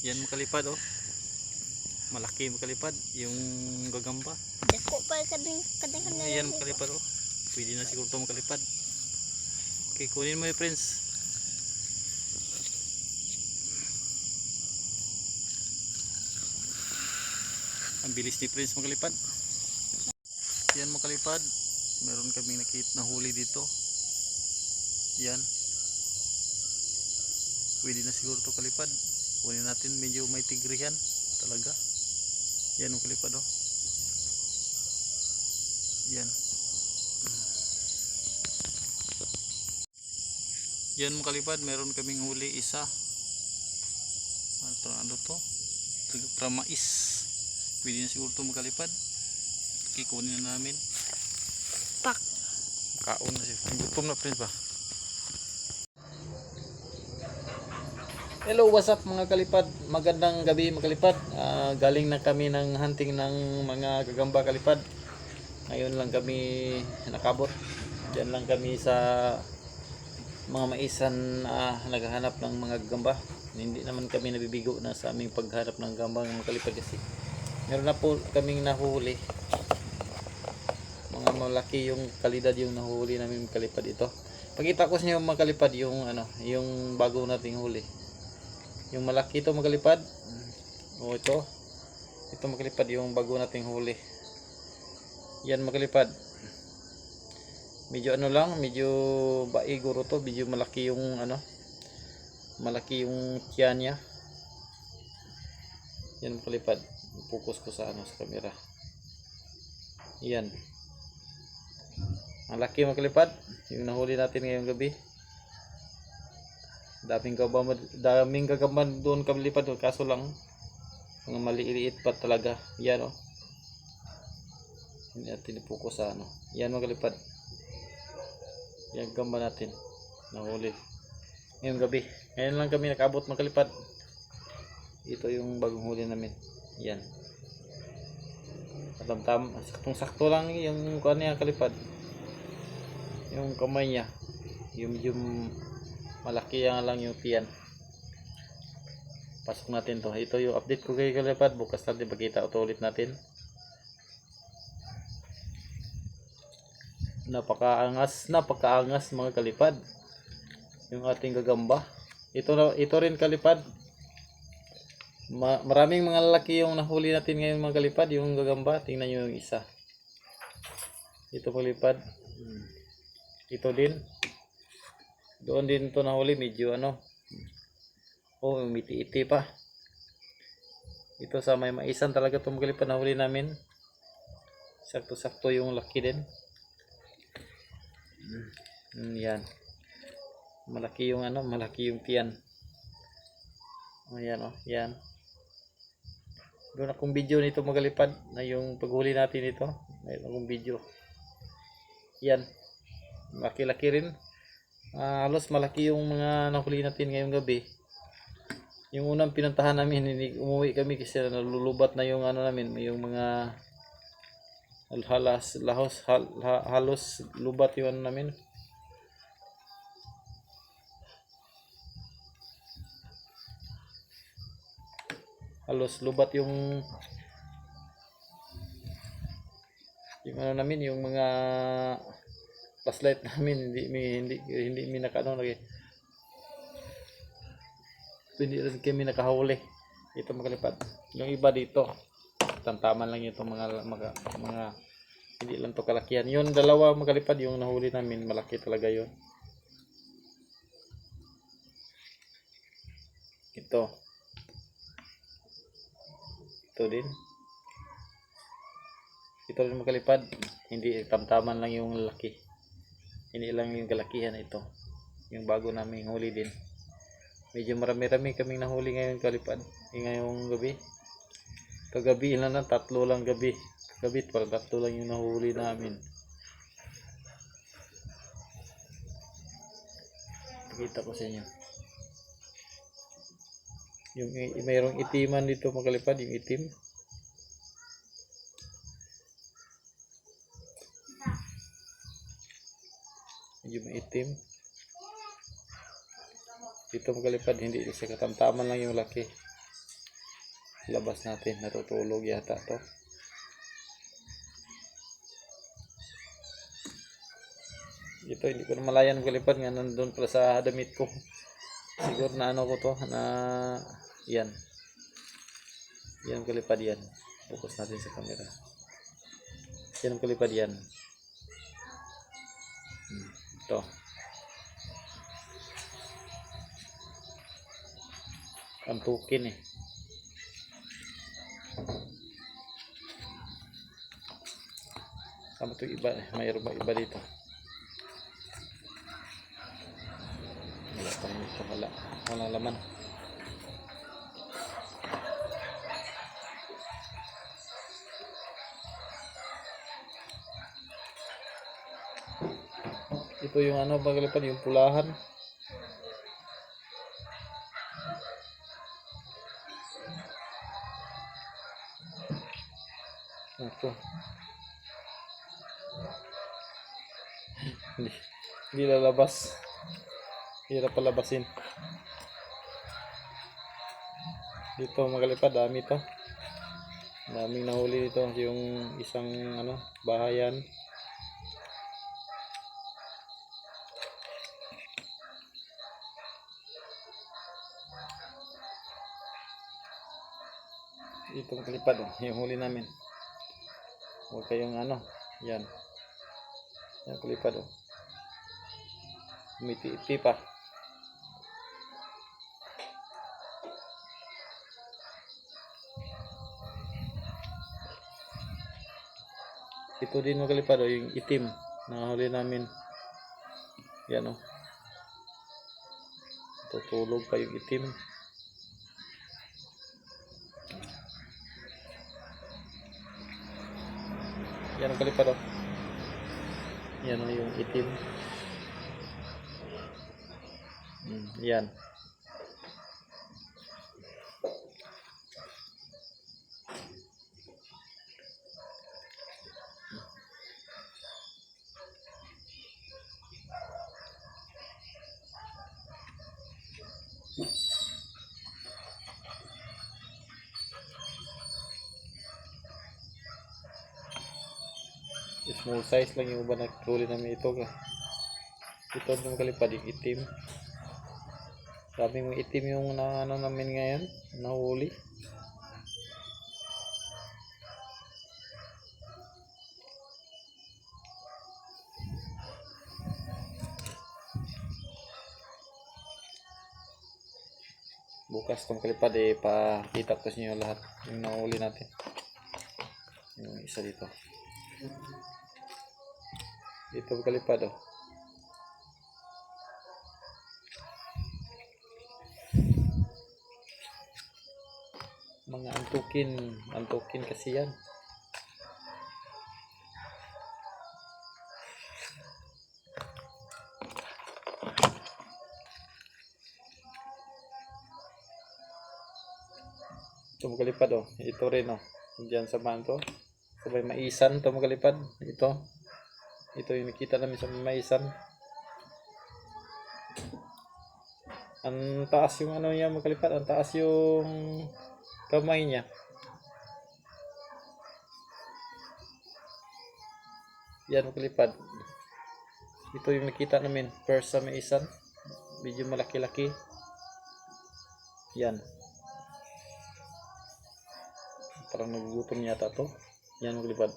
Yan makalipad oh. Malaki makalipad yung gagamba. Dako pa kadang Yan makalipad oh. Pwede na siguro ito makalipad. Okay, kunin mo yung friends. Ang bilis ni Prince makalipad. Yan makalipad. Meron kaming nakita na huli dito. Yan. Pwede na siguro ito kalipad. Kunin natin, medyo may tigrihan talaga. Yan makalipad oh. Yan. Yan makalipad, meron kaming huli isa. Ano to? Tramais. Pwede na siguro ito makalipad. Kikunin na namin. Pak. Kaon na siya. Gutom na friends ba? Hello, what's up mga kalipad? Magandang gabi mga kalipad. Galing na kami ng hunting ng mga gagamba kalipad. Ngayon lang kami nakabot. Diyan lang kami sa mga maisan naghahanap ng mga gagamba. Hindi naman kami nabibigo na sa aming paghanap ng gagamba mga kalipad kasi meron na po kaming nahuli. Mga malaki yung kalidad yung nahuli namin kalipad ito. Pakita ko sa inyo mga kalipad yung yung bago nating huli. Yung malaki ito mga kalipad. O ito mga kalipad yung bago nating huli. Yan mga kalipad. Medyo medyo baiguro to, medyo malaki yung malaki yung tiyan niya. Yan mga kalipad. Focus ko sa sa camera. Yan. Ang laki mga kalipad, yung nahuli natin ngayong gabi. Daming gagamba doon kalipad, kaso lang mga maliliit pa talaga. Yan oh. Hindi natin i-focus sa Yan mga kalipad. Yan gamba natin nahuli ngayong gabi. Ngayon lang kami nakaabot mga kalipad. Ito yung bagong huli namin. Yan. Saktong-sakto lang yung kuan niya kalipad. Yung kamay niya. Yung malaki lang yung tiyan. Pasok natin to. Ito yung update ko kay kalipad. Bukas natin pakita ulit natin. Napakaangas mga kalipad. Yung ating gagamba. Ito rin kalipad. Maraming mga lalaki yung nahuli natin ngayon mga kalipad, yung gagamba. Tingnan nyo yung isa. Ito kalipad. Ito din. Doon din ito nahuli, medyo umiti-iti pa. Ito sa may maisan talaga ito mga kalipad nahuli namin. Sakto-sakto yung laki din. Yan. Malaki yung malaki yung tiyan. Ayan oh, yan. Doon akong video nito mga kalipad na yung paghuli natin ito. Mayroon akong video. Yan. Laki-laki rin. Halos malaki yung mga nahuli natin ngayong gabi. Yung unang pinuntahan namin, hindi umuwi kami kasi nalulubat na yung namin, yung mga halos lubat yung namin. Halos lubat yung namin, yung mga flashlight namin hindi mi lagi. Hindi rin kami nakahuli. Ito mga kalipad. Yung iba dito tamtaman lang yung mga hindi lang to kalakihan. Yung dalawa mga kalipad yung nahuli namin, malaki talaga yun. Ito din. Ito rin mga kalipad. Hindi tamtaman lang yung laki. Hindi lang yung kalakihan ito. Yung bago namin huli din. Medyo marami-rami kaming nahuli ngayon kalipad. Ngayong gabi. Kagabi lang na, 3 lang gabi. Kagabi, 3 lang yung nahuli namin. Pakita ko sa inyo. Yung mayroong itiman dito mga kalipad, yung itim. Medyo maitim. Dito mga kalipad, hindi kasi katamtaman lang yung laki. labas natin. Natutulog yata to. Ito hindi ko na malayan makalipad nga nandun pala sa damit ko. Siguro na ano ko to na yan. Yan makalipad yan. Focus natin sa camera. Yan makalipad yan. Ito. Antukin eh. Sama to iba eh. Mayroon ba iba dito? Wala pa rin ito. Walang laman. Ito yung ano makalipad, yung pulahan. Ito. Hindi lalabas. Hirap palabasin. Dito makalipad, dami to. Daming nahuli dito. Yung isang ano, bahayan. Dito makalipad, oh, yung huli namin. Huwag kayong ano, yan. Yan kalipad, oh. Umiti-iti pa. Ito din makalipad, oh, yung itim na huli namin. Yan, oh. Tutulog pa yung itim. Yan ang kalipad, oh. Yan, oh, yung itim. Yan. Small size lang yung iba na huli namin ito. Ito yung kalipad, yung itim. Sabi mo itim yung na ano namin ngayon, nahuli. Bukas itong kalipad eh, pakita ko sa inyo lahat yung nahuli natin. Yung isa dito. Dito kalipad, oh. Mga antukin kasi yan. Ito makalipad, oh. Ito rin, oh. Diyan sa banto. Sabay maisan ito makalipad. Ito yung nakita namin sa maisan. Ang taas yung ano niya makalipad. Ang taas yung kamay niya. Yan makalipad. Ito yung nakita namin first sa maisan. Medyo malaki-laki. Yan. Parang nagugutom yata to. Yan makalipad.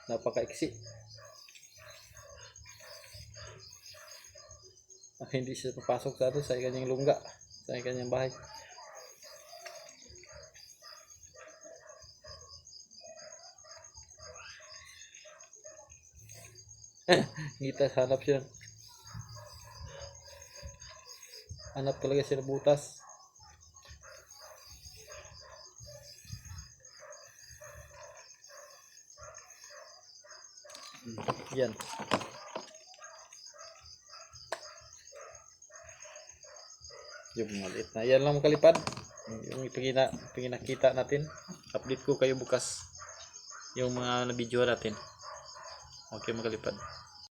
Napaka-iksi. Hindi siya papasok sa ato sa kanyang lungga, sa kanyang bahay. Ngita, hanap siya. Hanap talaga siya ng butas. Yan. Yung maliit na. Yan lang makalipad. Yung pinakita natin. Update ko kayo bukas. yung mga na-video natin. Okay mga kalipad.